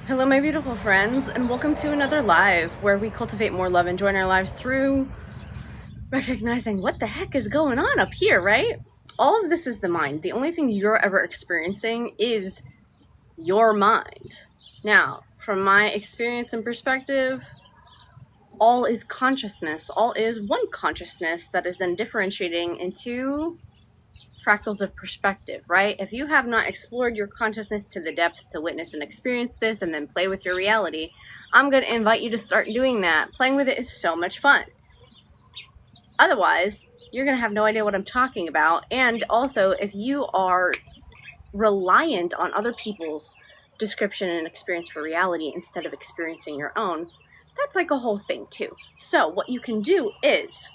Hello, my beautiful friends, and welcome to another live where we cultivate more love and join our lives through recognizing what the heck is going on up here, right? All of this is the mind. The only thing you're ever experiencing is your mind. Now, from my experience and perspective, all is consciousness. All is one consciousness that is then differentiating into fractals of perspective, right? If you have not explored your consciousness to the depths to witness and experience this and then play with your reality, I'm going to invite you to start doing that. Playing with it is so much fun. Otherwise, you're going to have no idea what I'm talking about. And also, if you are reliant on other people's description and experience for reality instead of experiencing your own, that's like a whole thing too. So what you can do is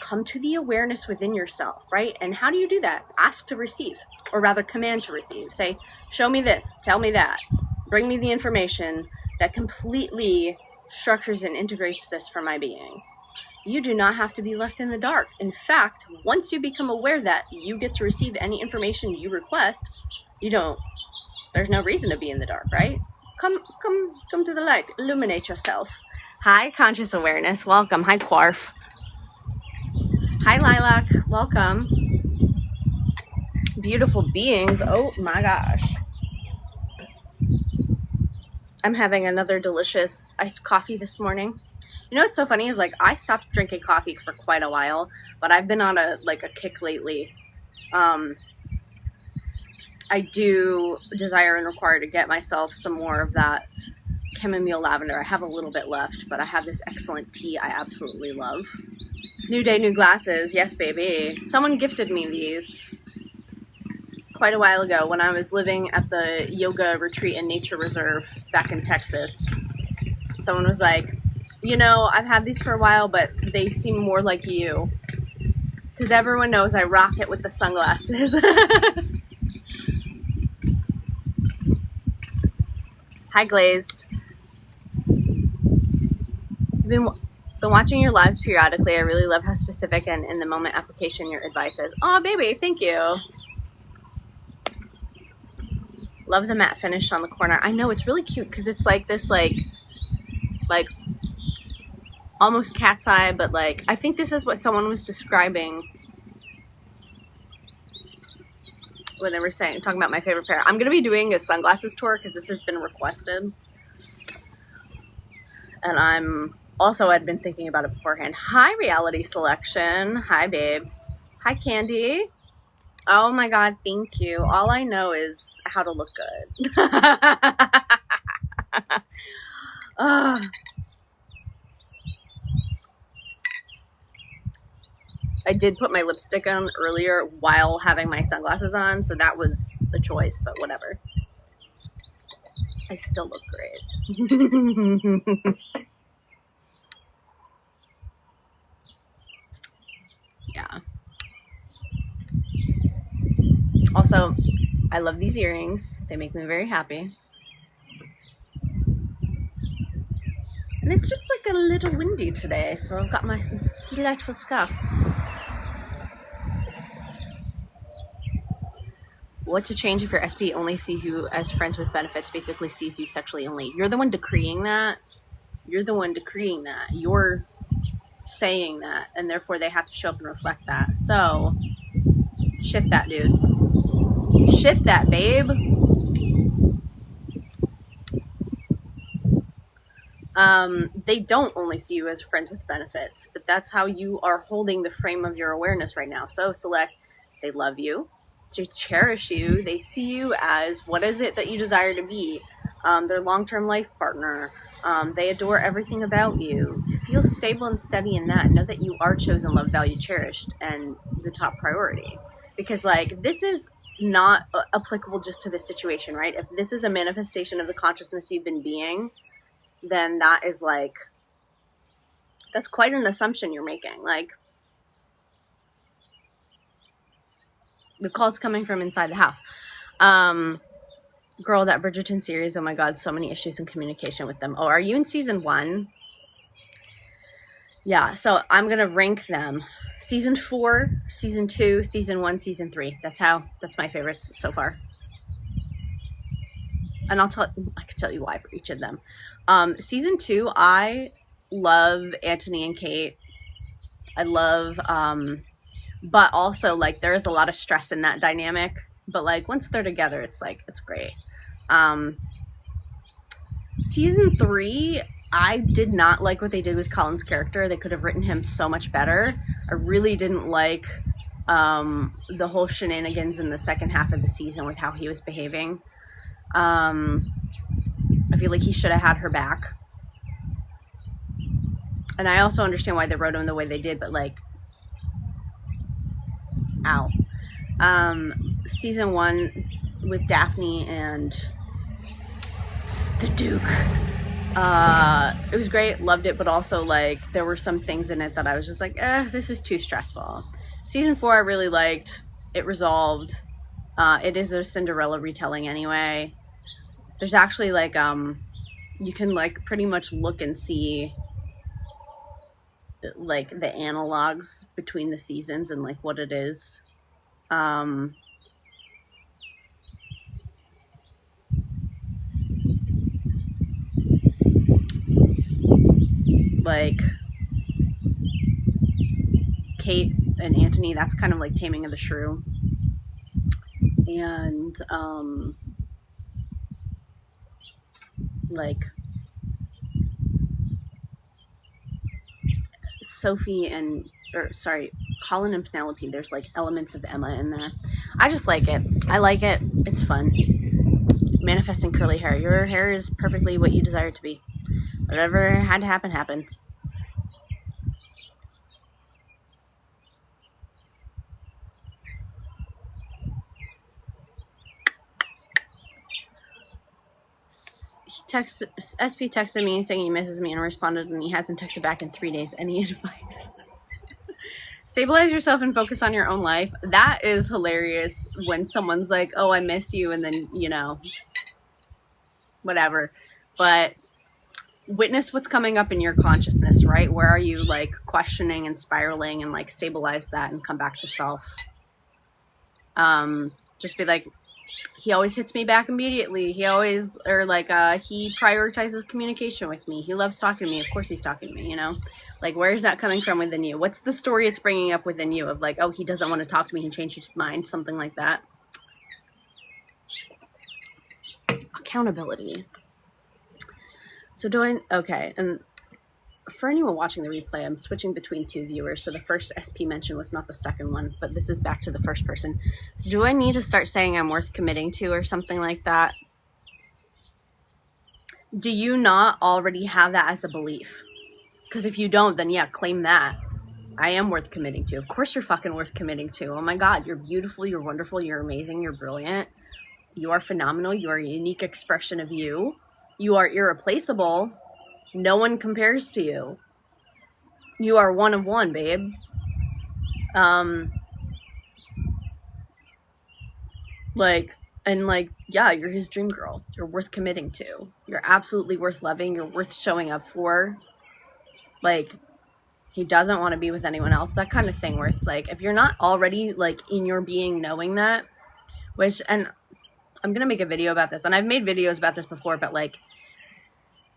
come to the awareness within yourself, right? And how do you do that? Ask to receive, or rather command to receive. Say, show me this, tell me that, bring me the information that completely structures and integrates this for my being. You do not have to be left in the dark. In fact, once you become aware that you get to receive any information you request, there's no reason to be in the dark, right? Come to the light, illuminate yourself. Hi, conscious awareness, welcome. Hi, Quarf. Hi, Lilac. Welcome. Beautiful beings. Oh my gosh. I'm having another delicious iced coffee this morning. You know what's so funny is I stopped drinking coffee for quite a while, but I've been on a kick lately. I do desire and require to get myself some more of that chamomile lavender. I have a little bit left, but I have this excellent tea I absolutely love. New day, new glasses. Yes, baby. Someone gifted me these quite a while ago when I was living at the yoga retreat and nature reserve back in Texas. Someone was like, I've had these for a while, but they seem more like you. Because everyone knows I rock it with the sunglasses. Hi, Glazed. I've been watching your lives periodically. I really love how specific and in the moment application your advice is. Oh, baby, thank you. Love the matte finish on the corner. I know, it's really cute because it's like this almost cat's eye, but I think this is what someone was describing when they were talking about my favorite pair. I'm going to be doing a sunglasses tour because this has been requested. And I'd been thinking about it beforehand. Hi, Reality Selection. Hi, babes. Hi, Candy. Oh my God, thank you. All I know is how to look good. I did put my lipstick on earlier while having my sunglasses on, so that was a choice, but whatever. I still look great. Yeah. Also, I love these earrings. They make me very happy. And it's just a little windy today, so I've got my delightful scarf. What to change if your SP only sees you as friends with benefits, basically sees you sexually only? You're the one decreeing that. You're saying that, and therefore they have to show up and reflect that. So, shift that, dude. Shift that, babe. They don't only see you as friends with benefits, but that's how you are holding the frame of your awareness right now. So select, they love you, they cherish you, they see you as what is it that you desire to be, their long-term life partner, they adore everything about you. Feel stable and steady in that. Know that you are chosen, loved, valued, cherished, and the top priority. Because this is not applicable just to this situation, right? If this is a manifestation of the consciousness you've been being, then that is that's quite an assumption you're making. The call's coming from inside the house. Girl, that Bridgerton series, oh my God, so many issues in communication with them. Oh, are you in season 1? Yeah, so I'm going to rank them. Season 4, Season 2, Season 1, Season 3. That's my favorites so far. And I could tell you why for each of them. Season 2, I love Anthony and Kate. I love, but also like there is a lot of stress in that dynamic. But like once they're together, it's like it's great. Season 3, I did not like what they did with Colin's character. They could have written him so much better. I really didn't like the whole shenanigans in the second half of the season with how he was behaving. I feel like he should have had her back. And I also understand why they wrote him the way they did, but like, ow. Season 1 with Daphne and the Duke. It was great, loved it, but also like there were some things in it that I was just like, this is too stressful. Season 4 I really liked. It resolved. It is a Cinderella retelling anyway. There's actually like you can like pretty much look and see like the analogs between the seasons and like what it is. Like Kate and Anthony, that's kind of like Taming of the Shrew. And like Colin and Penelope, there's like elements of Emma in there. I just like it. I like it. It's fun. Manifesting curly hair. Your hair is perfectly what you desire it to be. Whatever had to happen, happened. SP texted me saying he misses me and responded, and he hasn't texted back in 3 days. Any advice? Stabilize yourself and focus on your own life. That is hilarious when someone's like, oh, I miss you, and then, you know, whatever. But witness what's coming up in your consciousness, right? Where are you like questioning and spiraling, and like stabilize that and come back to self. Just be like, he always hits me back immediately. He prioritizes communication with me. He loves talking to me. Of course he's talking to me, you know? Like, where is that coming from within you? What's the story it's bringing up within you of like, oh, he doesn't want to talk to me. He changed his mind. Something like that. Accountability. So okay. And for anyone watching the replay, I'm switching between 2 viewers. So the first SP mention was not the second one, but this is back to the first person. So do I need to start saying I'm worth committing to or something like that? Do you not already have that as a belief? Because if you don't, then yeah, claim that. I am worth committing to. Of course you're fucking worth committing to. Oh my God, you're beautiful, you're wonderful, you're amazing, you're brilliant. You are phenomenal. You are a unique expression of you. You are irreplaceable. No one compares to you. You are one of one, babe. Yeah, you're his dream girl. You're worth committing to. You're absolutely worth loving. You're worth showing up for. Like, he doesn't want to be with anyone else. That kind of thing where it's like, if you're not already like in your being knowing that, and I'm going to make a video about this, and I've made videos about this before, but like,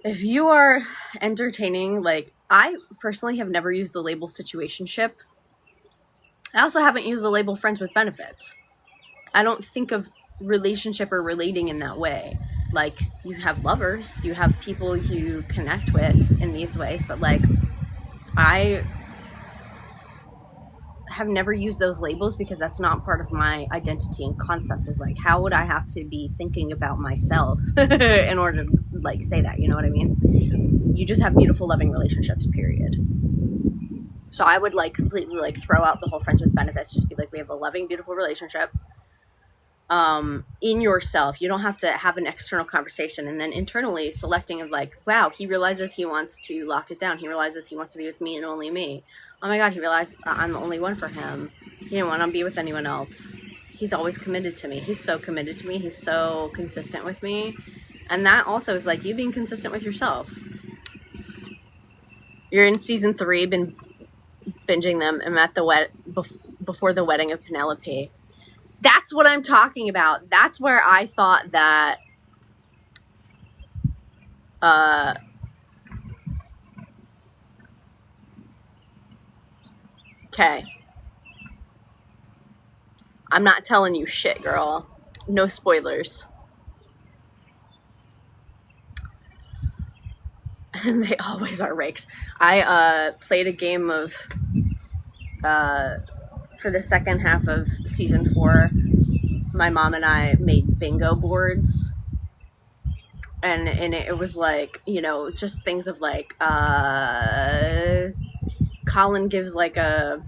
if you are entertaining, like, I personally have never used the label situationship. I also haven't used the label friends with benefits. I don't think of relationship or relating in that way. Like, you have lovers, you have people you connect with in these ways, but like, I have never used those labels because that's not part of my identity and concept. Is like, how would I have to be thinking about myself in order to like say that, you know what I mean? You just have beautiful loving relationships, period. So I would like completely like throw out the whole friends with benefits. Just be like, we have a loving, beautiful relationship in yourself. You don't have to have an external conversation, and then internally selecting of like, wow, he realizes he wants to lock it down. He realizes he wants to be with me and only me. Oh my God, he realized I'm the only one for him. He didn't want to be with anyone else. He's always committed to me. He's so committed to me. He's so consistent with me. And that also is like you being consistent with yourself. You're in season 3, been binging them. I'm at the before the wedding of Penelope. That's what I'm talking about. That's where I thought that Uh, okay. I'm not telling you shit, girl. No spoilers. And they always are rakes. I played a game of for the second half of season 4. My mom and I made bingo boards, and it was like, you know, just things of like Colin gives like a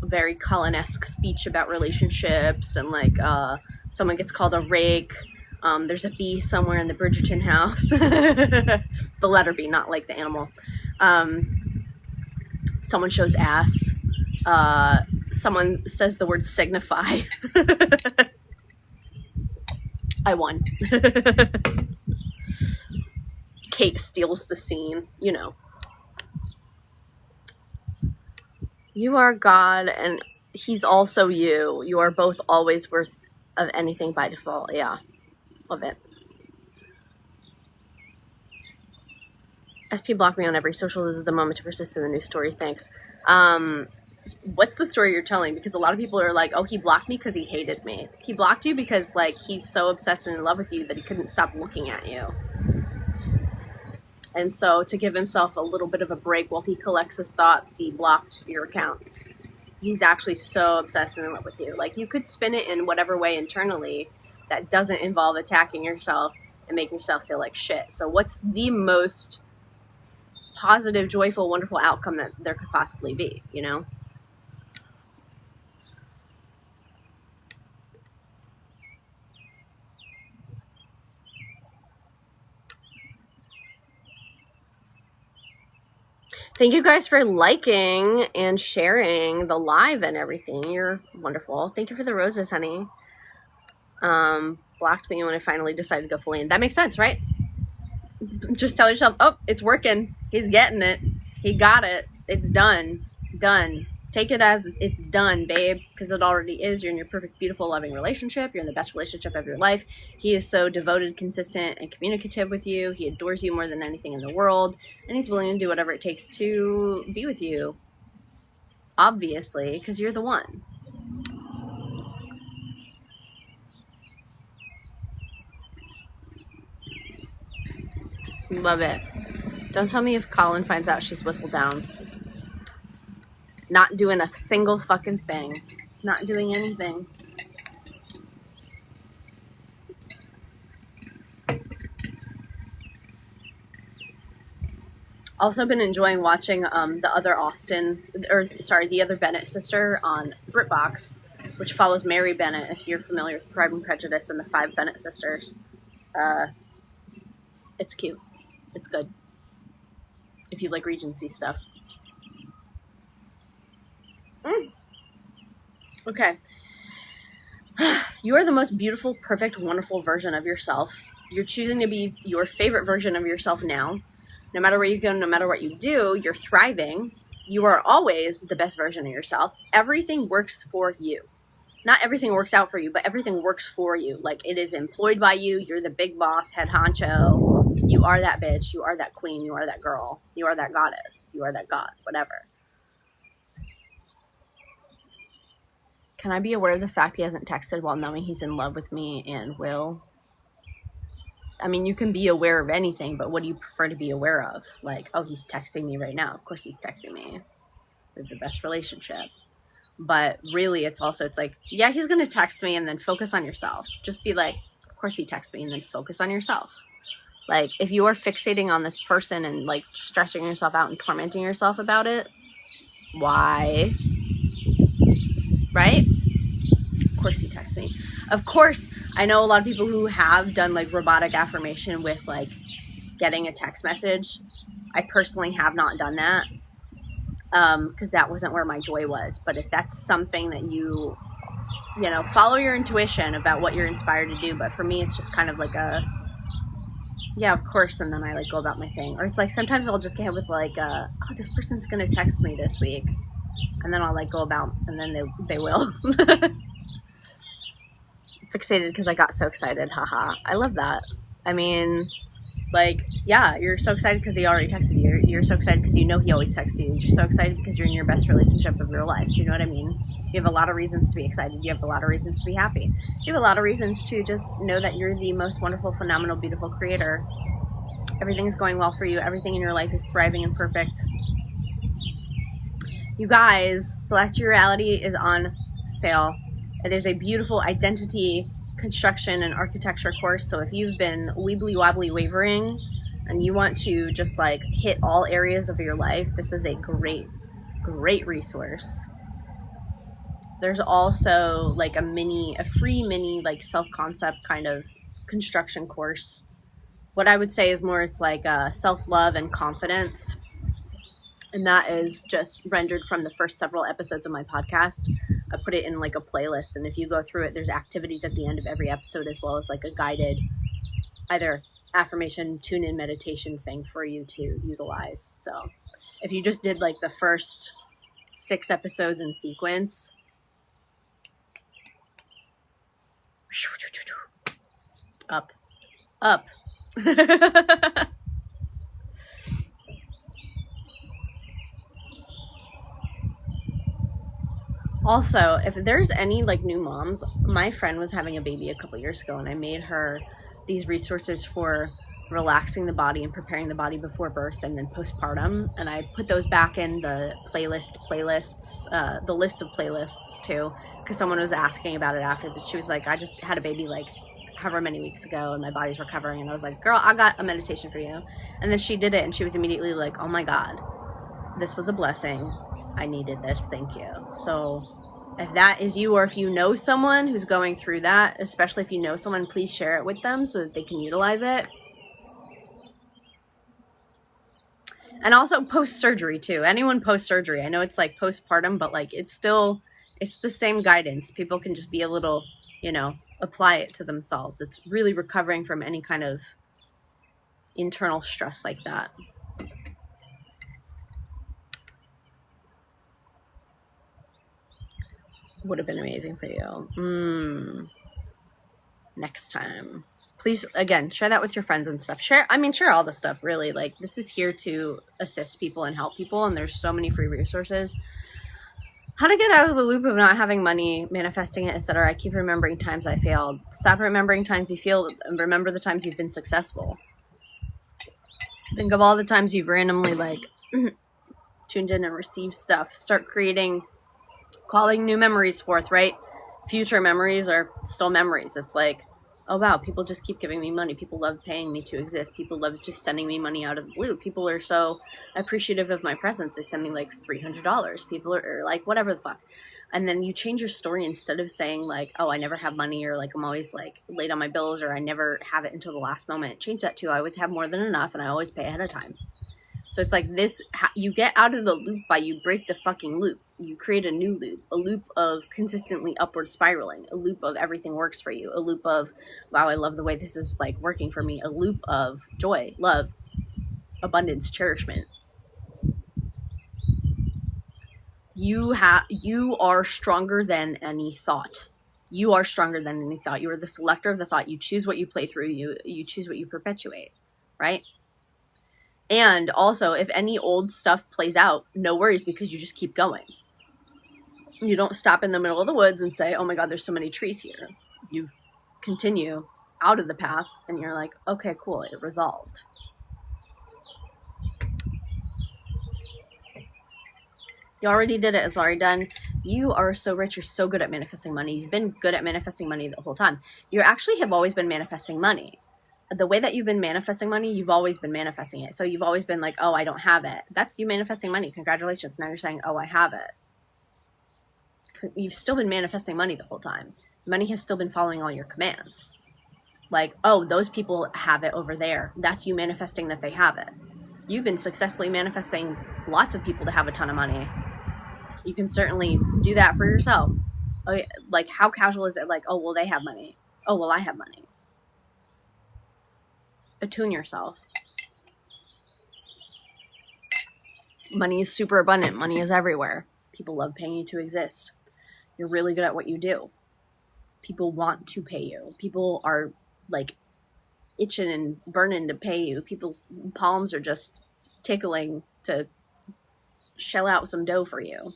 very Colin-esque speech about relationships, and like someone gets called a rake. There's a bee somewhere in the Bridgerton house. The letter B, not like the animal. Someone shows ass. Someone says the word signify. I won. Kate steals the scene, you know. You are God, and he's also you. You are both always worth of anything by default. Yeah. Love it. SP blocked me on every social. This is the moment to persist in the new story. Thanks. What's the story you're telling? Because a lot of people are like, oh, he blocked me because he hated me. He blocked you because, like, he's so obsessed and in love with you that he couldn't stop looking at you. And so to give himself a little bit of a break while he collects his thoughts, he blocked your accounts. He's actually so obsessed and in love with you. Like, you could spin it in whatever way internally that doesn't involve attacking yourself and make yourself feel like shit. So what's the most positive, joyful, wonderful outcome that there could possibly be, you know? Thank you guys for liking and sharing the live and everything. You're wonderful. Thank you for the roses, honey. Blocked me when I finally decided to go full in. That makes sense, right? Just tell yourself, oh, it's working. He's getting it. He got it. It's done. Done. Take it as it's done, babe, because it already is. You're in your perfect, beautiful, loving relationship. You're in the best relationship of your life. He is so devoted, consistent, and communicative with you. He adores you more than anything in the world, and he's willing to do whatever it takes to be with you, obviously, because you're the one. Love it. Don't tell me if Colin finds out she's whistled down. Not doing a single fucking thing. Not doing anything. Also been enjoying watching the other Bennett sister on BritBox, which follows Mary Bennett, if you're familiar with Pride and Prejudice and the 5 Bennett sisters. It's cute. It's good. If you like Regency stuff. Okay. You are the most beautiful, perfect, wonderful version of yourself. You're choosing to be your favorite version of yourself now. No matter where you go, no matter what you do, you're thriving. You are always the best version of yourself. Everything works for you. Not everything works out for you, but everything works for you. Like, it is employed by you. You're the big boss, head honcho. You are that bitch. You are that queen. You are that girl. You are that goddess. You are that god. Whatever. Can I be aware of the fact he hasn't texted while knowing he's in love with me and will? I mean, you can be aware of anything, but what do you prefer to be aware of? Like, oh, he's texting me right now. Of course he's texting me. We have the best relationship. But really, it's like, yeah, he's going to text me, and then focus on yourself. Just be like, of course he texts me, and then focus on yourself. Like, if you are fixating on this person and, like, stressing yourself out and tormenting yourself about it, why? Right? Of course he texts me. Of course, I know a lot of people who have done, like, robotic affirmation with, like, getting a text message. I personally have not done that. Because that wasn't where my joy was. But if that's something that you know, follow your intuition about what you're inspired to do. But for me, it's just kind of like a, yeah, of course. And then I, like, go about my thing. Or it's like, sometimes I'll just get hit with, like, oh, this person's going to text me this week. And then I'll, like, go about, and then they will. Fixated because I got so excited. Haha. I love that. I mean, Like, yeah, you're so excited because he already texted you. You're so excited because you know he always texts you. You're so excited because you're in your best relationship of your life. Do you know what I mean? You have a lot of reasons to be excited. You have a lot of reasons to be happy. You have a lot of reasons to just know that you're the most wonderful, phenomenal, beautiful creator. Everything's going well for you. Everything in your life is thriving and perfect. You guys, Select Your Reality is on sale. It is a beautiful identity construction and architecture course. So if you've been weebly wobbly wavering and you want to just like hit all areas of your life, this is a great resource. There's also like a free mini like self-concept kind of construction course. What I would say is more, it's like self-love and confidence. And that is just rendered from the first several episodes of my podcast. I put it in like a playlist, and if you go through it, there's activities at the end of every episode, as well as like a guided either affirmation, tune-in meditation thing for you to utilize. So if you just did like the first 6 episodes in sequence, up. Also, if there's any like new moms, my friend was having a baby a couple years ago, and I made her these resources for relaxing the body and preparing the body before birth and then postpartum. And I put those back in the the list of playlists too, because someone was asking about it after that. She was like, I just had a baby like however many weeks ago and my body's recovering. And I was like, girl, I got a meditation for you. And then she did it, and she was immediately like, oh my God, this was a blessing. I needed this. Thank you. So if that is you, or if you know someone who's going through that, especially if you know someone, please share it with them so that they can utilize it. And also post-surgery too. Anyone post-surgery. I know it's like postpartum, but like it's the same guidance. People can just be a little, apply it to themselves. It's really recovering from any kind of internal stress like that. Would have been amazing for you. Next time, please, again, share that with your friends and stuff. Share all the stuff, really. Like, this is here to assist people and help people, and there's so many free resources. How to get out of the loop of not having money, manifesting it, etc. I keep remembering times I failed. Stop remembering times you failed and remember the times you've been successful. Think of all the times you've randomly like tuned in and received stuff. Start calling new memories forth, right? Future memories are still memories. It's like, oh wow, people just keep giving me money. People love paying me to exist. People love just sending me money out of the blue. People are so appreciative of my presence. They send me like $300. People are like, whatever the fuck. And then you change your story. Instead of saying like, oh, I never have money, or like I'm always like late on my bills, or I never have it until the last moment. Change that to, I always have more than enough and I always pay ahead of time. So it's like this, you get out of the loop by you break the fucking loop. You create a new loop, a loop of consistently upward spiraling, a loop of everything works for you, a loop of, wow, I love the way this is like working for me, a loop of joy, love, abundance, cherishment. You are stronger than any thought. You are stronger than any thought. You are the selector of the thought. You choose what you play through. You choose what you perpetuate, right? And also, if any old stuff plays out, no worries, because you just keep going. You don't stop in the middle of the woods and say, oh my God, there's so many trees here. You continue out of the path and you're like, okay, cool, it resolved. You already did it. It's already done. You are so rich. You're so good at manifesting money. You've been good at manifesting money the whole time. You actually have always been manifesting money. The way that you've been manifesting money, you've always been manifesting it. So you've always been like, oh, I don't have it. That's you manifesting money. Congratulations. Now you're saying, oh, I have it. You've still been manifesting money the whole time. Money has still been following all your commands. Like, oh, those people have it over there. That's you manifesting that they have it. You've been successfully manifesting lots of people to have a ton of money. You can certainly do that for yourself. Oh, like, how casual is it? Like, oh, well, they have money. Oh, well, I have money. Attune yourself. Money is super abundant. Money is everywhere. People love paying you to exist. You're really good at what you do. People want to pay you. People are like itching and burning to pay you. People's palms are just tickling to shell out some dough for you.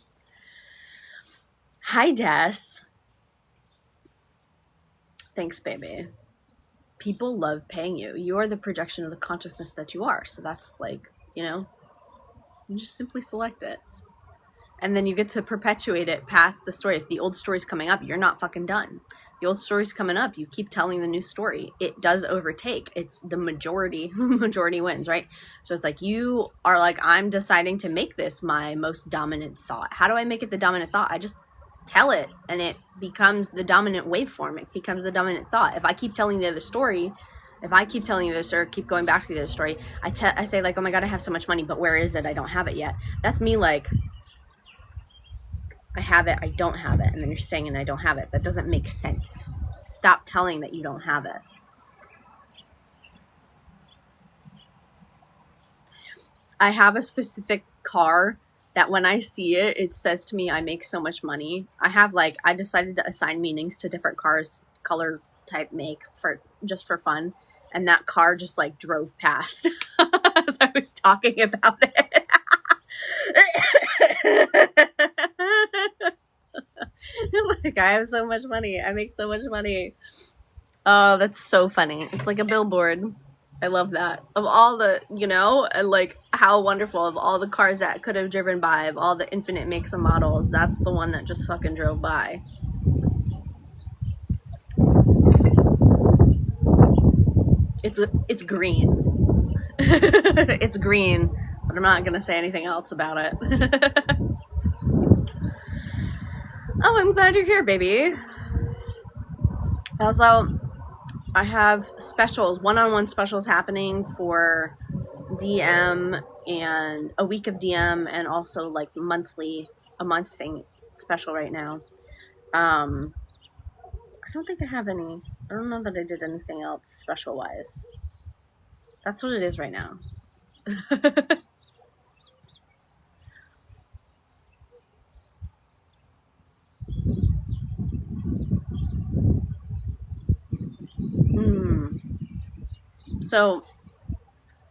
Hi, Des. Thanks, baby. People love paying you. You are the projection of the consciousness that you are. So that's like, you just simply select it. And then you get to perpetuate it past the story. If the old story's coming up, you're not fucking done. The old story's coming up, you keep telling the new story. It does overtake. It's the majority wins, right? So it's like you are like, I'm deciding to make this my most dominant thought. How do I make it the dominant thought? I just tell it, and it becomes the dominant waveform. It becomes the dominant thought. If I keep telling the other story, keep going back to the other story, I say like, oh my God, I have so much money, but where is it? I don't have it yet. That's me like, I have it, I don't have it, and then you're staying in I don't have it. That doesn't make sense. Stop telling that you don't have it. I have a specific car that when I see it, it says to me, I make so much money. I decided to assign meanings to different cars, color, type, make, just for fun. And that car just like drove past as I was talking about it. Like, I have so much money. I make so much money. Oh, that's so funny. It's like a billboard. I love that. Of all the, and like how wonderful, of all the cars that could have driven by, of all the infinite makes and models, that's the one that just fucking drove by. It's green. It's green, but I'm not gonna say anything else about it. Oh, I'm glad you're here, baby. Also, I have specials, one-on-one specials happening for DM and a week of DM, and also like a month thing special right now. I don't think I have any. I don't know that I did anything else special wise. That's what it is right now. So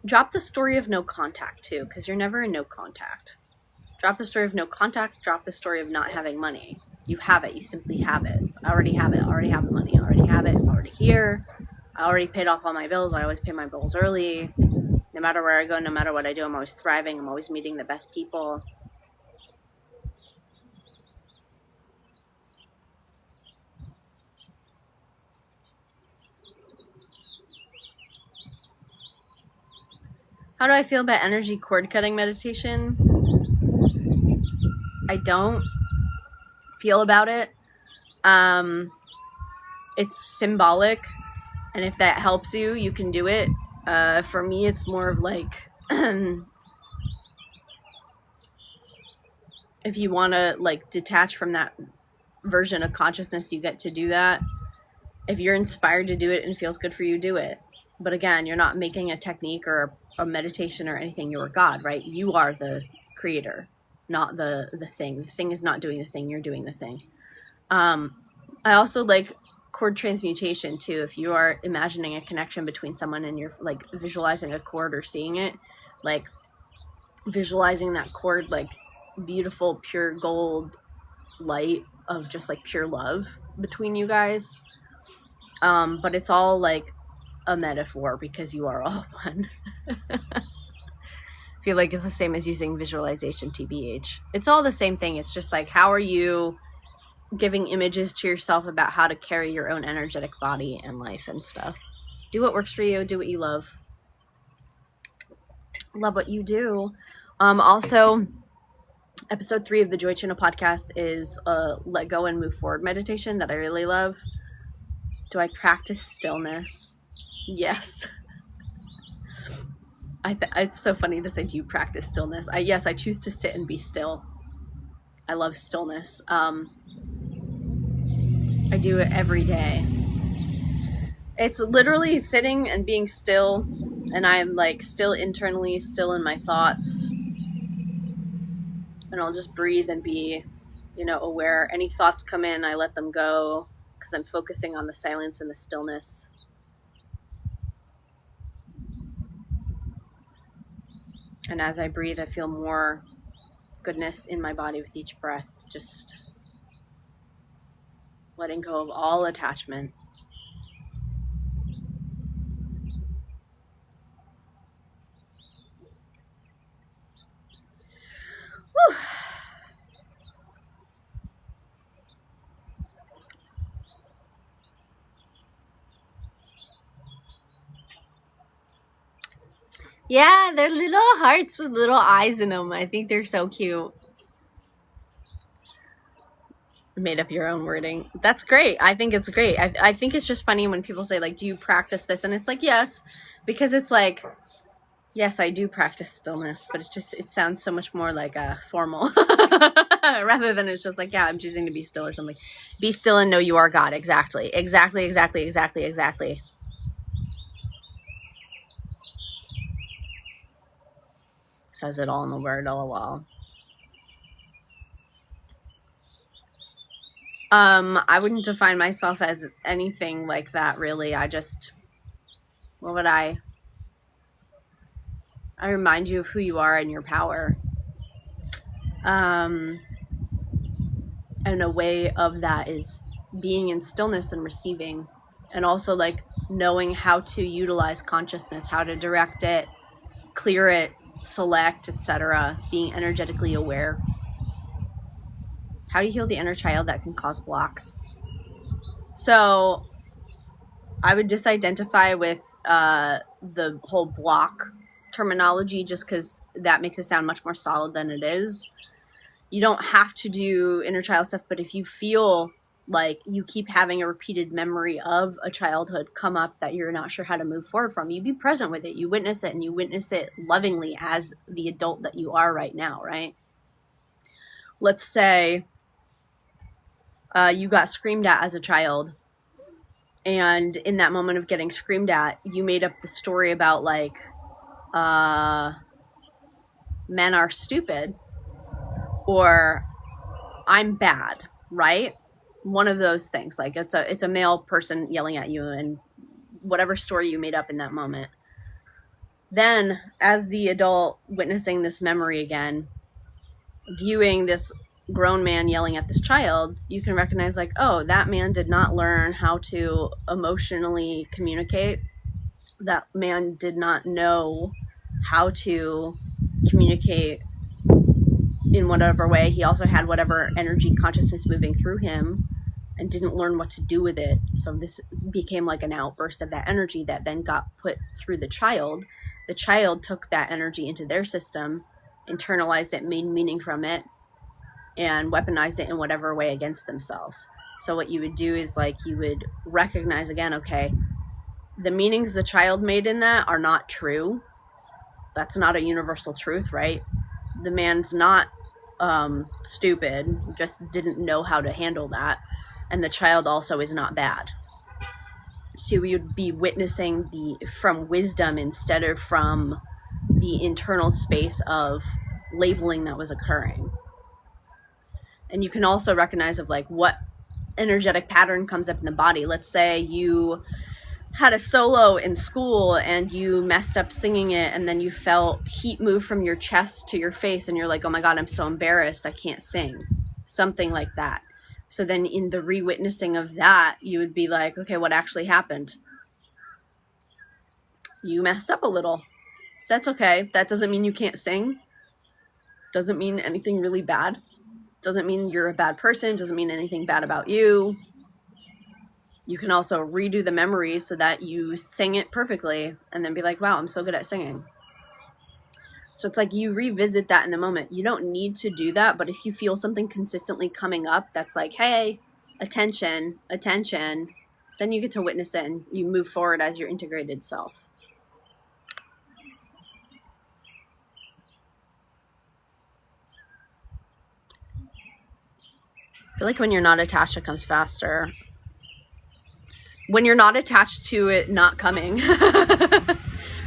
drop the story of no contact too, because you're never in no contact. Drop the story of no contact. Drop the story of not having money. You have it. You simply have it. I already have it. I already have the money. I already have it. It's already here. I already paid off all my bills. I always pay my bills early. No matter where I go, no matter what I do, I'm always thriving. I'm always meeting the best people. How do I feel about energy cord cutting meditation? I don't feel about it. It's symbolic, and if that helps you, you can do it. For me, it's more of like, if you want to like detach from that version of consciousness, you get to do that. If you're inspired to do it and it feels good for you, do it. But again, you're not making a technique or a meditation or anything. You're God, right? You are the creator, not the thing. The thing is not doing the thing. You're doing the thing. I also like cord transmutation too. If you are imagining a connection between someone and you're like visualizing a cord or seeing it, like visualizing that cord, like beautiful, pure gold light of just like pure love between you guys. But it's all like a metaphor because you are all one. I feel like it's the same as using visualization, TBH. It's all the same thing. It's just like, how are you giving images to yourself about how to carry your own energetic body and life and stuff. Do what works for you. Do what you love. Love what you do. Also, episode 3 of the Joy Channel podcast is a let go and move forward meditation that I really love. Do I practice stillness? Yes. It's so funny to say, do you practice stillness? Yes, I choose to sit and be still. I love stillness. I do it every day. It's literally sitting and being still, and I'm like still internally, still in my thoughts. And I'll just breathe and be, aware. Any thoughts come in, I let them go because I'm focusing on the silence and the stillness. And as I breathe, I feel more goodness in my body with each breath, just letting go of all attachment. Whew. Yeah, they're little hearts with little eyes in them. I think they're so cute. Made up your own wording. That's great. I think it's great. I think it's just funny when people say, like, do you practice this? And it's like, yes, because it's like, yes, I do practice stillness, but it sounds so much more like formal rather than it's just like, yeah, I'm choosing to be still or something. Be still and know you are God. Exactly. Says it all in the word, lol. I wouldn't define myself as anything like that, really. What would I remind you of who you are and your power. And a way of that is being in stillness and receiving, and also like knowing how to utilize consciousness, how to direct it, clear it, select, etc. Being energetically aware. How do you heal the inner child that can cause blocks? So I would disidentify with the whole block terminology, just because that makes it sound much more solid than it is. You don't have to do inner child stuff, but if you feel like you keep having a repeated memory of a childhood come up that you're not sure how to move forward from, you be present with it, you witness it, and you witness it lovingly as the adult that you are right now, right? Let's say you got screamed at as a child, and in that moment of getting screamed at, you made up the story about like men are stupid or I'm bad, right? One of those things. Like it's a male person yelling at you, and whatever story you made up in that moment. Then as the adult witnessing this memory again, viewing this grown man yelling at this child, you can recognize like, oh, that man did not learn how to emotionally communicate. That man did not know how to communicate in whatever way. He also had whatever energy consciousness moving through him and didn't learn what to do with it. So this became like an outburst of that energy that then got put through the child. The child took that energy into their system, internalized it, made meaning from it, and weaponized it in whatever way against themselves. So what you would do is like you would recognize again, okay, the meanings the child made in that are not true. That's not a universal truth, right? The man's not stupid, just didn't know how to handle that. And the child also is not bad. So we would be witnessing from wisdom instead of from the internal space of labeling that was occurring. And you can also recognize of like what energetic pattern comes up in the body. Let's say you had a solo in school and you messed up singing it, and then you felt heat move from your chest to your face and you're like, oh my God, I'm so embarrassed, I can't sing. Something like that. So then in the re-witnessing of that, you would be like, okay, what actually happened? You messed up a little. That's okay. That doesn't mean you can't sing. Doesn't mean anything really bad. Doesn't mean you're a bad person. Doesn't mean anything bad about you. You can also redo the memory so that you sing it perfectly and then be like, wow, I'm so good at singing. So it's like you revisit that in the moment. You don't need to do that, but if you feel something consistently coming up that's like, hey, attention, then you get to witness it and you move forward as your integrated self. I feel like when you're not attached, it comes faster. When you're not attached to it not coming.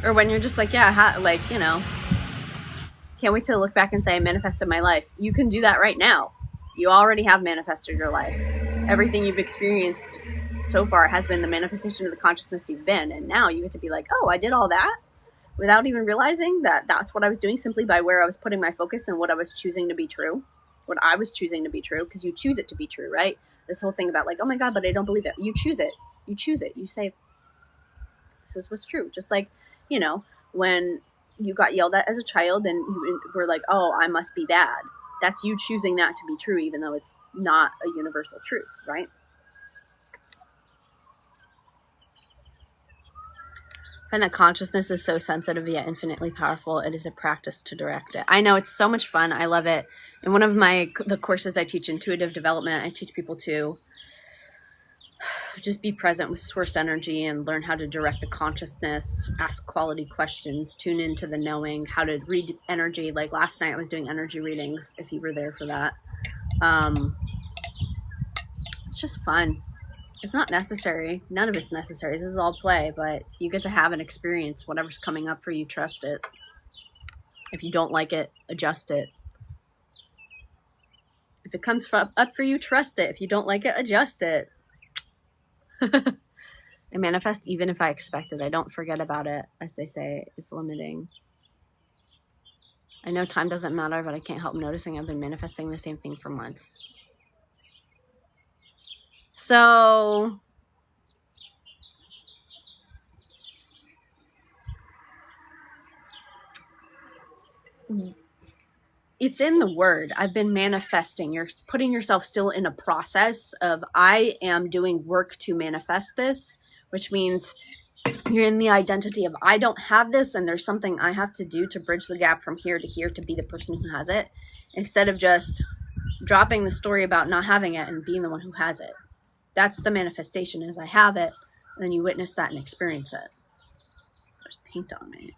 Or when you're just like, yeah, can't wait to look back and say I manifested my life. You can do that right now. You already have manifested your life. Everything you've experienced so far has been the manifestation of the consciousness you've been. And now you get to be like, oh, I did all that? without even realizing that that's what I was doing, simply by where I was putting my focus and what I was choosing to be true. What I was choosing to be true, because you choose it to be true, right? This whole thing about like, oh my God, but I don't believe it. You choose it. You choose it. You say, this is what's true. Just like, you know, when you got yelled at as a child and you were like, oh, I must be bad. That's you choosing that to be true, even though it's not a universal truth, right? I find that consciousness is so sensitive yet infinitely powerful. It is a practice to direct it. I know, it's so much fun. I love it. In one of the courses I teach, intuitive development, I teach people to just be present with source energy and learn how to direct the consciousness, ask quality questions, tune into the knowing, how to read energy. Like last night I was doing energy readings, if you were there for that. It's just fun. It's not necessary. None of it's necessary. This is all play, but you get to have an experience. Whatever's coming up for you, trust it. If you don't like it, adjust it. If it comes up for you, trust it. If you don't like it, adjust it. I manifest even if I expect it. I don't forget about it, as they say. It's limiting. I know time doesn't matter, but I can't help noticing I've been manifesting the same thing for months. So it's in the word. I've been manifesting. You're putting yourself still in a process of, I am doing work to manifest this, which means you're in the identity of, I don't have this and there's something I have to do to bridge the gap from here to here to be the person who has it, instead of just dropping the story about not having it and being the one who has it. That's the manifestation, is I have it, and then you witness that and experience it. There's paint on me.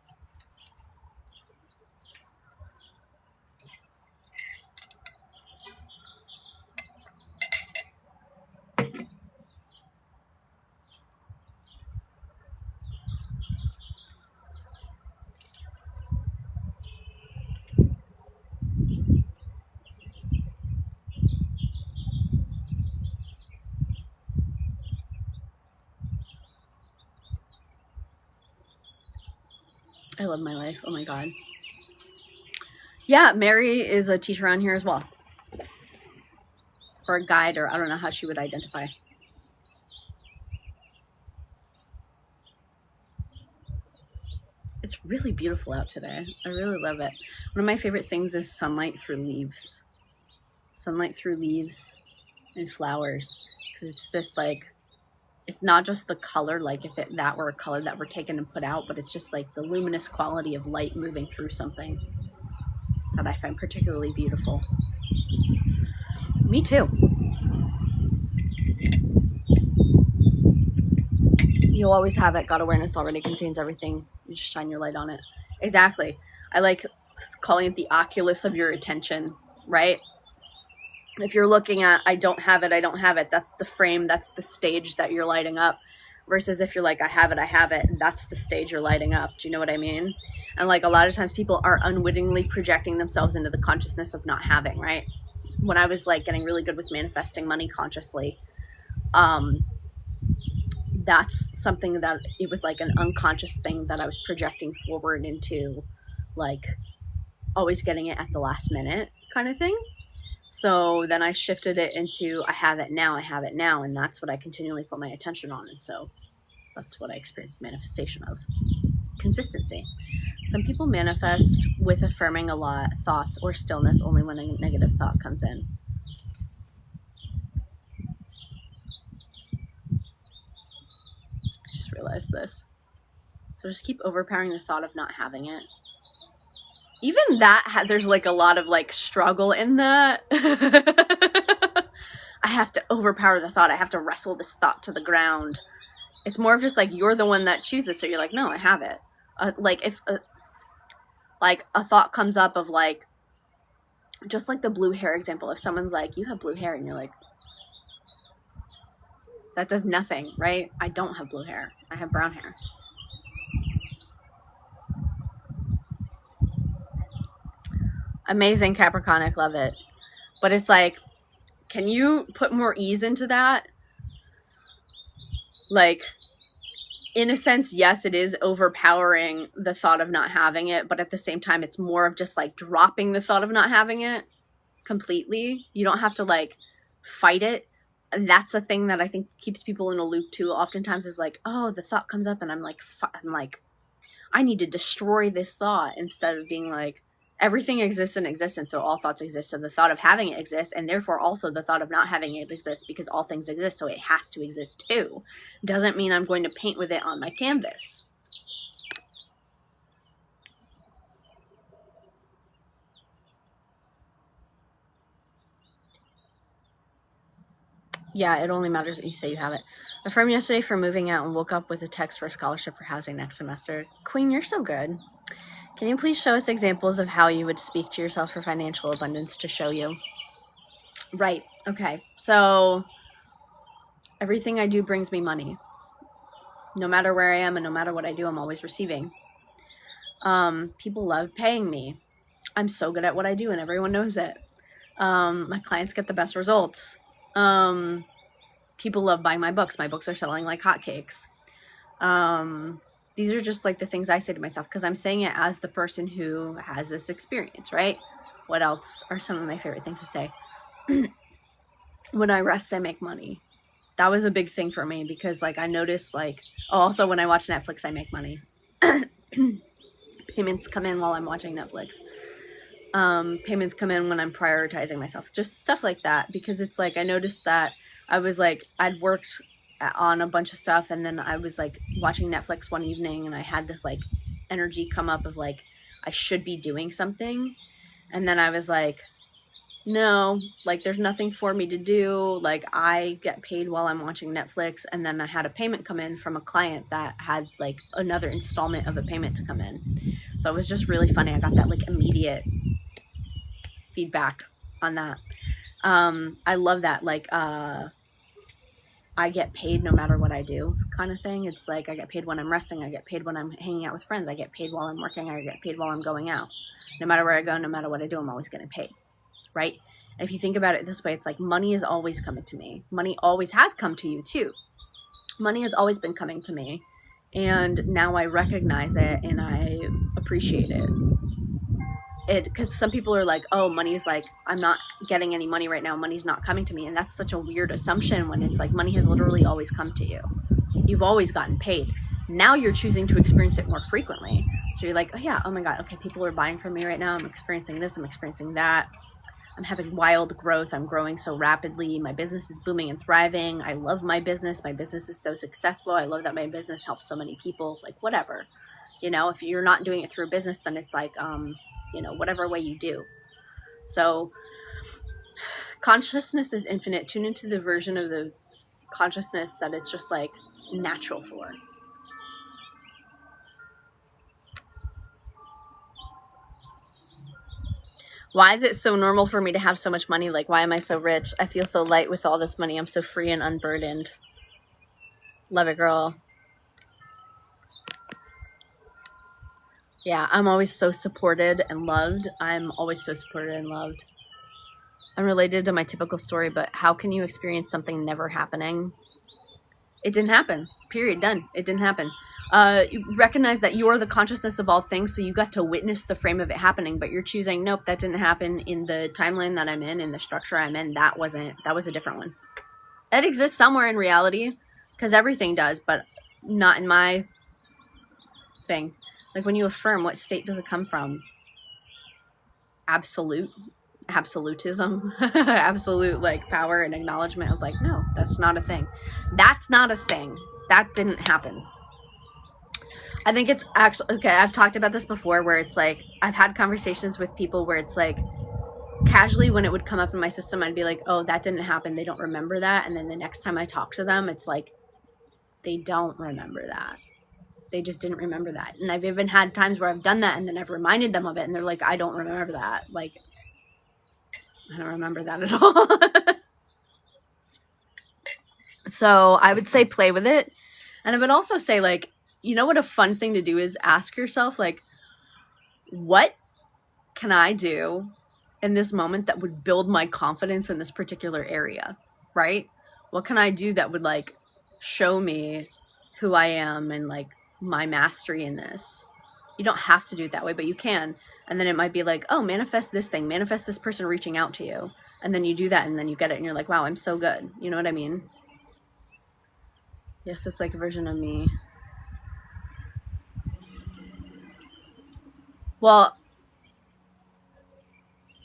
I love my life. Oh my God. Yeah, Mary is a teacher on here as well. Or a guide, or I don't know how she would identify. It's really beautiful out today. I really love it. One of my favorite things is sunlight through leaves. Sunlight through leaves and flowers. Because it's this like, it's not just the color, like if that were a color that were taken and put out, but it's just like the luminous quality of light moving through something that I find particularly beautiful. Me too. You'll always have it. God awareness already contains everything. You just shine your light on it. Exactly. I like calling it the oculus of your attention, right? If you're looking at, I don't have it, I don't have it, that's the frame, that's the stage that you're lighting up. Versus if you're like, I have it, that's the stage you're lighting up. Do you know what I mean? And like a lot of times people are unwittingly projecting themselves into the consciousness of not having, right? When I was like getting really good with manifesting money consciously, that's something that it was like an unconscious thing that I was projecting forward into, like always getting it at the last minute kind of thing. So then I shifted it into, I have it now, and that's what I continually put my attention on. And so that's what I experienced manifestation of. Consistency. Some people manifest with affirming a lot, thoughts, or stillness only when a negative thought comes in. I just realized this. So just keep overpowering the thought of not having it. Even that, there's like a lot of like struggle in that. I have to overpower the thought. I have to wrestle this thought to the ground. It's more of just like, you're the one that chooses. So you're like, no, I have it. Like if like a thought comes up of like, just like the blue hair example. If someone's like, you have blue hair, and you're like, that does nothing, right? I don't have blue hair. I have brown hair. Amazing, Capricornic, love it. But it's like, can you put more ease into that? Like, in a sense, yes, it is overpowering the thought of not having it, but at the same time, it's more of just like dropping the thought of not having it completely. You don't have to like fight it. And that's a thing that I think keeps people in a loop too. Oftentimes is like, oh, the thought comes up and I'm like, I need to destroy this thought, instead of being like, everything exists in existence, so all thoughts exist. So the thought of having it exists, and therefore also the thought of not having it exists, because all things exist, so it has to exist too. Doesn't mean I'm going to paint with it on my canvas. Yeah, it only matters that you say you have it. Affirmed yesterday for moving out and woke up with a text for a scholarship for housing next semester. Queen, you're so good. Can you please show us examples of how you would speak to yourself for financial abundance to show you? Right. Okay. So everything I do brings me money. No matter where I am and no matter what I do, I'm always receiving. People love paying me. I'm so good at what I do and everyone knows it. My clients get the best results. People love buying my books. My books are selling like hotcakes. These are just like the things I say to myself, because I'm saying it as the person who has this experience, right? What else are some of my favorite things to say? When I rest, I make money. That was a big thing for me, because like I noticed like, oh, also when I watch Netflix, I make money. Payments come in while I'm watching Netflix. Payments come in when I'm prioritizing myself, just stuff like that. Because it's like, I noticed that I was like, I'd worked on a bunch of stuff, and then I was like watching Netflix one evening, and I had this like energy come up of like, I should be doing something. And then I was like, no, like there's nothing for me to do. Like I get paid while I'm watching Netflix. And then I had a payment come in from a client that had like another installment of a payment to come in. So it was just really funny. I got that like immediate feedback on that. I love that. Like, I get paid no matter what I do kind of thing. It's like, I get paid when I'm resting. I get paid when I'm hanging out with friends. I get paid while I'm working. I get paid while I'm going out. No matter where I go, no matter what I do, I'm always getting paid. Right? If you think about it this way, it's like money is always coming to me. Money always has come to you too. Money has always been coming to me. And now I recognize it and I appreciate it. Because some people are like, oh, money's like, I'm not getting any money right now. Money's not coming to me. And that's such a weird assumption, when it's like money has literally always come to you. You've always gotten paid. Now you're choosing to experience it more frequently. So you're like, oh yeah, oh my God, okay, people are buying from me right now. I'm experiencing this, I'm experiencing that. I'm having wild growth. I'm growing so rapidly. My business is booming and thriving. I love my business. My business is so successful. I love that my business helps so many people. Like whatever, you know, if you're not doing it through a business, then it's like, you know, whatever way you do. So consciousness is infinite. Tune into the version of the consciousness that it's just like natural for. Why is it so normal for me to have so much money? Like, why am I so rich? I feel so light with all this money. I'm so free and unburdened. Love it, girl. Yeah, I'm always so supported and loved. I'm always so supported and loved. Unrelated to my typical story, but how can you experience something never happening? It didn't happen. Period. Done. It didn't happen. You recognize that you are the consciousness of all things, so you got to witness the frame of it happening, but you're choosing, nope, that didn't happen in the timeline that I'm in the structure I'm in. That was a different one. It exists somewhere in reality, because everything does, but not in my thing. Like when you affirm, what state does it come from? Absolutism, absolute like power and acknowledgement of like, no, that's not a thing. That's not a thing. That didn't happen. I think it's actually, okay, I've talked about this before, where it's like, I've had conversations with people where it's like, casually when it would come up in my system, I'd be like, oh, that didn't happen. They don't remember that. And then the next time I talk to them, it's like, they don't remember that. They just didn't remember that. And I've even had times where I've done that and then I've reminded them of it and they're like, I don't remember that. Like, I don't remember that at all. So I would say play with it. And I would also say, like, you know what a fun thing to do is ask yourself, like, what can I do in this moment that would build my confidence in this particular area, right? What can I do that would like show me, who I am and like my mastery in this. You don't have to do it that way, but you can. And then it might be like, oh, manifest this thing, manifest this person reaching out to you. And then you do that and then you get it and you're like, wow, I'm so good. You know what I mean? Yes, it's like a version of me. Well,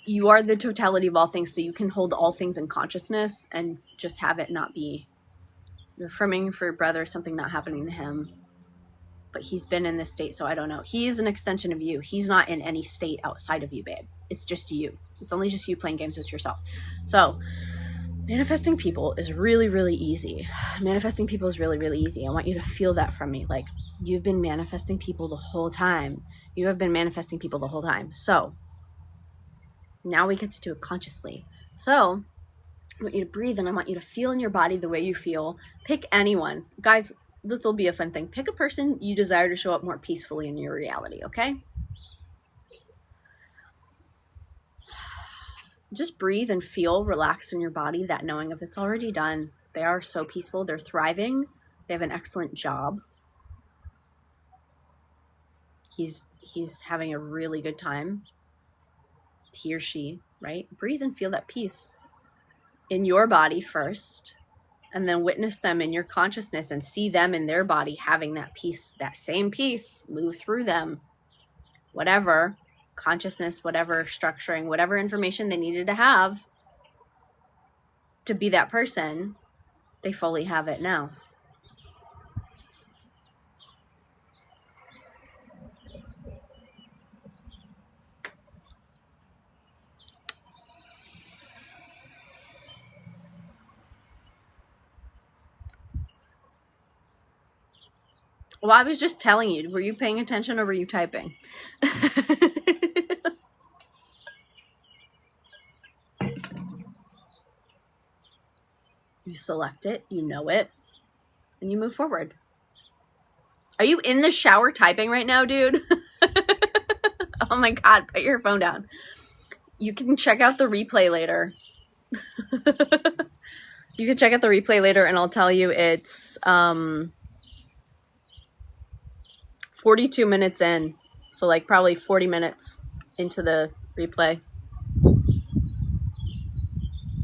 you are the totality of all things, so you can hold all things in consciousness and just have it not be. You're affirming for your brother something not happening to him, but he's been in this state, so I don't know. He is an extension of you. He's not in any state outside of you, babe. It's just you. It's only just you playing games with yourself. So manifesting people is really, really easy. Manifesting people is really, really easy. I want you to feel that from me. Like, you've been manifesting people the whole time. You have been manifesting people the whole time. So now we get to do it consciously. So I want you to breathe and I want you to feel in your body the way you feel. Pick anyone. Guys, this will be a fun thing. Pick a person you desire to show up more peacefully in your reality, okay? Just breathe and feel relaxed in your body, that knowing of it's already done. They are so peaceful. They're thriving. They have an excellent job. He's having a really good time. He or she, right? Breathe and feel that peace in your body first, and then witness them in your consciousness and see them in their body having that peace, that same peace, move through them. Whatever consciousness, whatever structuring, whatever information they needed to have to be that person, they fully have it now. Well, I was just telling you. Were you paying attention or were you typing? You select it, you know it, and you move forward. Are you in the shower typing right now, dude? Oh my God, put your phone down. You can check out the replay later. You can check out the replay later and I'll tell you it's 42 minutes in. So like probably 40 minutes into the replay.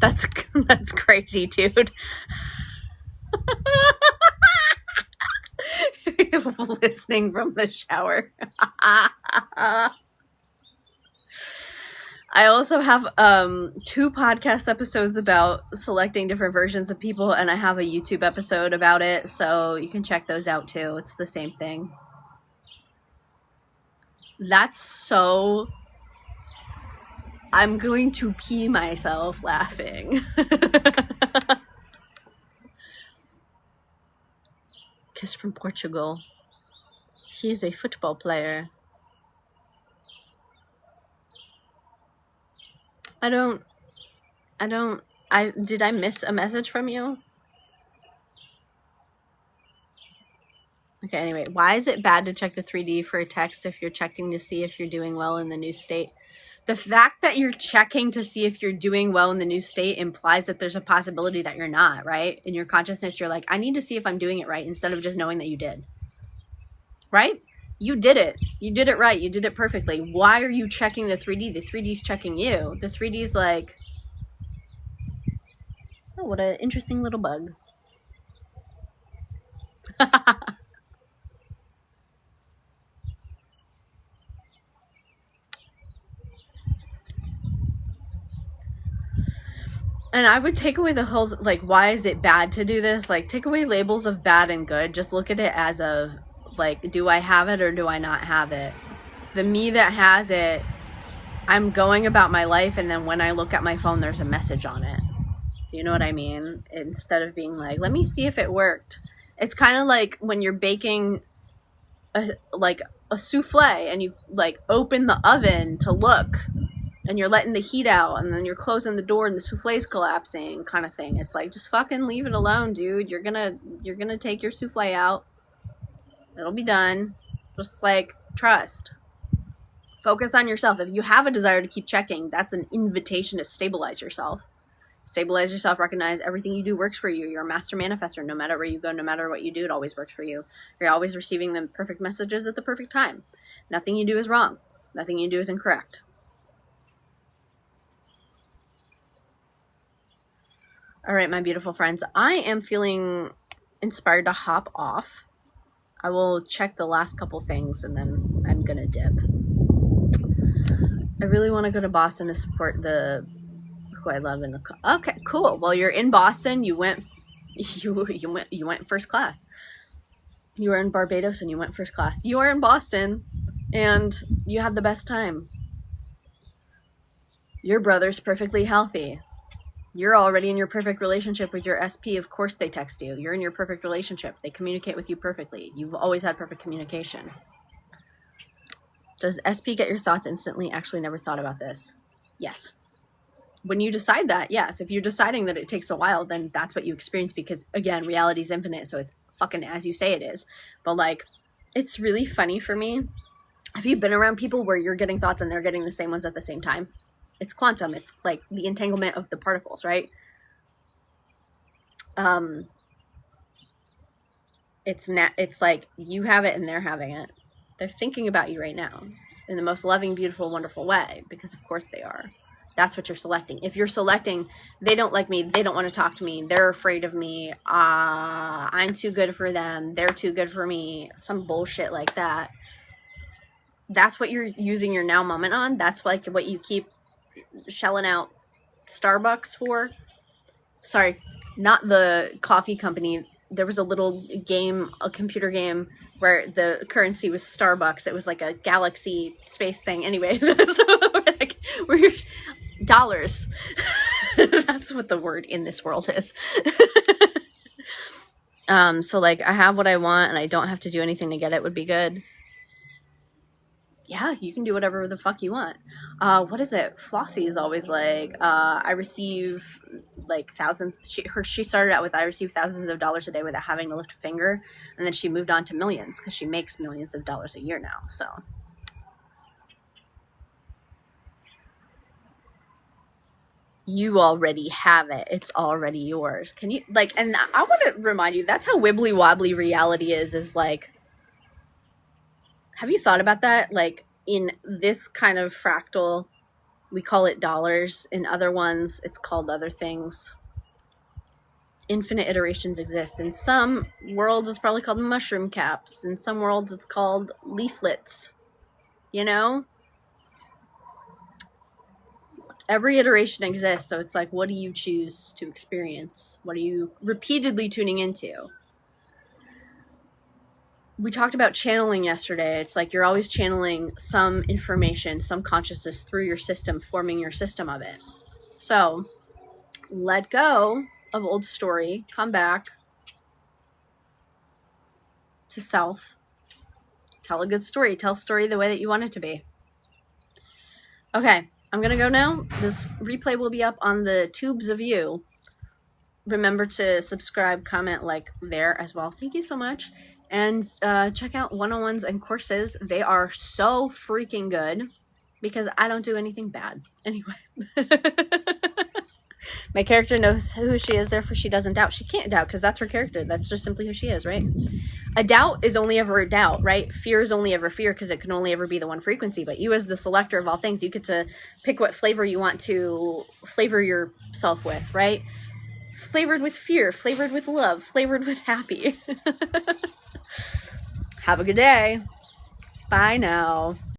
That's crazy, dude. Listening from the shower. I also have 2 podcast episodes about selecting different versions of people, and I have a YouTube episode about it, so you can check those out too. It's the same thing. That's so... I'm going to pee myself laughing. Kiss from Portugal. He is a football player. Did I miss a message from you? Okay, anyway, why is it bad to check the 3D for a text if you're checking to see if you're doing well in the new state? The fact that you're checking to see if you're doing well in the new state implies that there's a possibility that you're not, right? In your consciousness, you're like, I need to see if I'm doing it right, instead of just knowing that you did. Right? You did it. You did it right. You did it perfectly. Why are you checking the 3D? The 3D's checking you. The 3D's like, oh, what an interesting little bug. And I would take away the whole, like, why is it bad to do this? Like, take away labels of bad and good. Just look at it as a, like, do I have it or do I not have it? The me that has it, I'm going about my life, and then when I look at my phone, there's a message on it. You know what I mean? Instead of being like, let me see if it worked. It's kind of like when you're baking a souffle and you, like, open the oven to look. And you're letting the heat out, and then you're closing the door and the souffle's collapsing, kind of thing. It's like, just fucking leave it alone, dude. You're gonna take your souffle out. It'll be done. Just, like, trust. Focus on yourself. If you have a desire to keep checking, that's an invitation to stabilize yourself. Stabilize yourself, recognize everything you do works for you. You're a master manifester. No matter where you go, no matter what you do, it always works for you. You're always receiving the perfect messages at the perfect time. Nothing you do is wrong. Nothing you do is incorrect. All right, my beautiful friends, I am feeling inspired to hop off. I will check the last couple things and then I'm gonna dip. I really want to go to Boston to support who I love in the. Okay, cool. Well, you're in Boston. You went first class. You were in Barbados and you went first class. You are in Boston, and you had the best time. Your brother's perfectly healthy. You're already in your perfect relationship with your SP. Of course they text you. You're in your perfect relationship. They communicate with you perfectly. You've always had perfect communication. Does SP get your thoughts instantly? Actually, never thought about this. Yes. When you decide that, yes. If you're deciding that it takes a while, then that's what you experience because, again, reality is infinite, so it's fucking as you say it is. But, like, it's really funny for me. Have you been around people where you're getting thoughts and they're getting the same ones at the same time? It's quantum. It's like the entanglement of the particles, right? It's like you have it and they're having it. They're thinking about you right now in the most loving, beautiful, wonderful way because, of course, they are. That's what you're selecting. If you're selecting, they don't like me, they don't want to talk to me, they're afraid of me, I'm too good for them, they're too good for me, some bullshit like that. That's what you're using your now moment on. That's like what you keep shelling out Starbucks for. Sorry, not the coffee company. There was a little game, a computer game, where the currency was Starbucks. It was like a galaxy space thing. Anyway, so we're dollars. That's what the word in this world is. So like I have what I want and I don't have to do anything to get it would be good. Yeah, you can do whatever the fuck you want. What is it? Flossie is always like, I receive like thousands. She started out with, I receive thousands of dollars a day without having to lift a finger. And then she moved on to millions because she makes millions of dollars a year now. So you already have it. It's already yours. Can you like, and I want to remind you, that's how wibbly wobbly reality is like, have you thought about that? Like in this kind of fractal, we call it dollars. In other ones, it's called other things. Infinite iterations exist. In some worlds, it's probably called mushroom caps. In some worlds, it's called leaflets. You know? Every iteration exists. So it's like, what do you choose to experience? What are you repeatedly tuning into? We talked about channeling yesterday. It's like you're always channeling some information, some consciousness through your system, forming your system of it. So let go of old story, come back to self, tell a good story, tell a story the way that you want it to be. Okay, I'm going to go now. This replay will be up on the tubes of you. Remember to subscribe, comment, like there as well. Thank you so much. And check out 101s and courses. They are so freaking good because I don't do anything bad. Anyway. My character knows who she is, therefore she doesn't doubt. She can't doubt because that's her character. That's just simply who she is, right? A doubt is only ever a doubt, right? Fear is only ever fear because it can only ever be the one frequency. But you as the selector of all things, you get to pick what flavor you want to flavor yourself with, right? Flavored with fear, flavored with love, flavored with happy. Have a good day. Bye now.